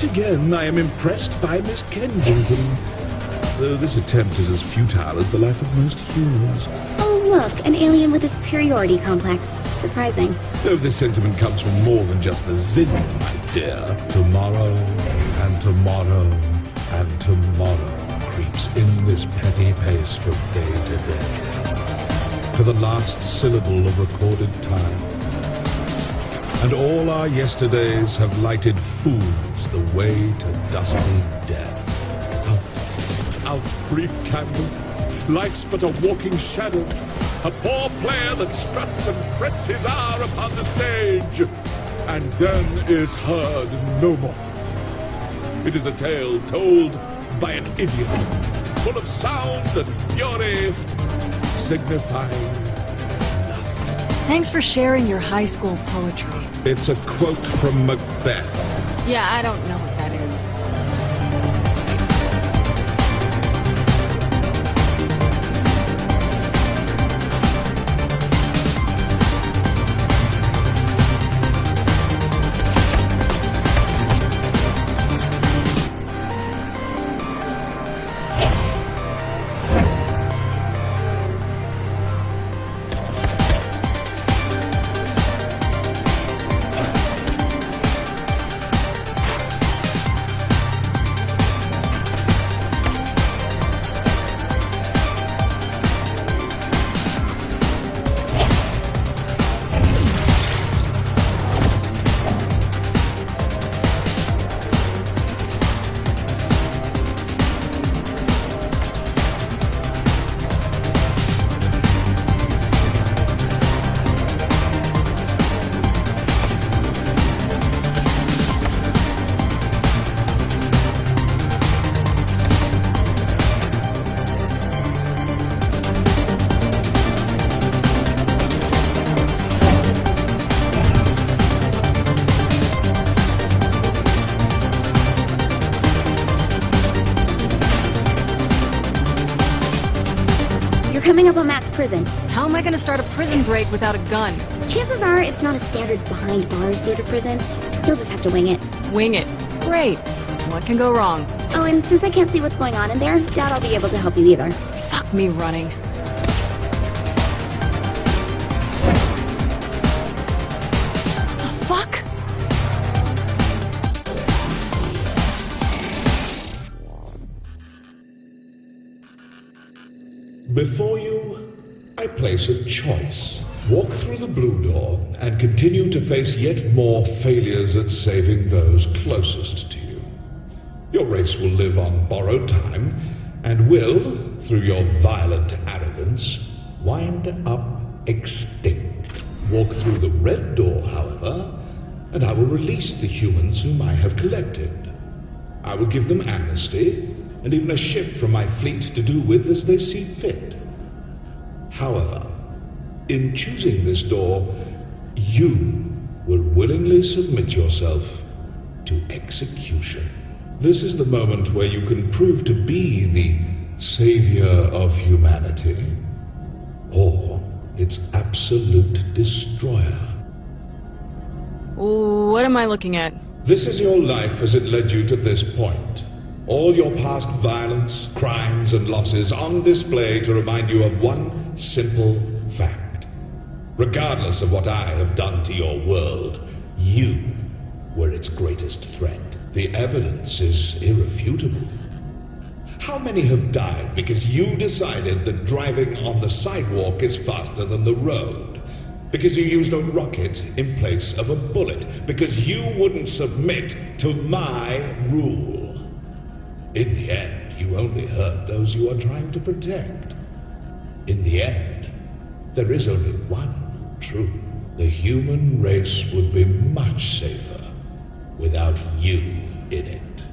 Yet again, I am impressed by Miss Kensington, though this attempt is as futile as the life of most humans. Oh, look, an alien with a superiority complex. Surprising. Though this sentiment comes from more than just the Zin, my dear. Tomorrow, and tomorrow, and tomorrow creeps in this petty pace from day to day, to the last syllable of recorded time. And all our yesterdays have lighted fools the way to dusty death. Out, brief candle. Life's but a walking shadow. A poor player that struts and frets his hour upon the stage, and then is heard no more. It is a tale told by an idiot, full of sound and fury, signifying nothing. Thanks for sharing your high school poetry. It's a quote from Macbeth. Yeah, I don't know what that is. Coming up on Matt's prison. How am I gonna start a prison break without a gun? Chances are it's not a standard behind bars sort of prison. You'll just have to wing it. Wing it. Great. What can go wrong? Oh, and since I can't see what's going on in there, doubt I'll be able to help you either. Fuck me running. The fuck? Before you, I place a choice. Walk through the blue door and continue to face yet more failures at saving those closest to you. Your race will live on borrowed time and will, through your violent arrogance, wind up extinct. Walk through the red door, however, and I will release the humans whom I have collected. I will give them amnesty, and even a ship from my fleet to do with as they see fit. However, in choosing this door, you will willingly submit yourself to execution. This is the moment where you can prove to be the savior of humanity, or its absolute destroyer. What am I looking at? This is your life as it led you to this point. All your past violence, crimes, and losses on display to remind you of one simple fact. Regardless of what I have done to your world, you were its greatest threat. The evidence is irrefutable. How many have died because you decided that driving on the sidewalk is faster than the road? Because you used a rocket in place of a bullet? Because you wouldn't submit to my rule? In the end, you only hurt those you are trying to protect. In the end, there is only one truth. The human race would be much safer without you in it.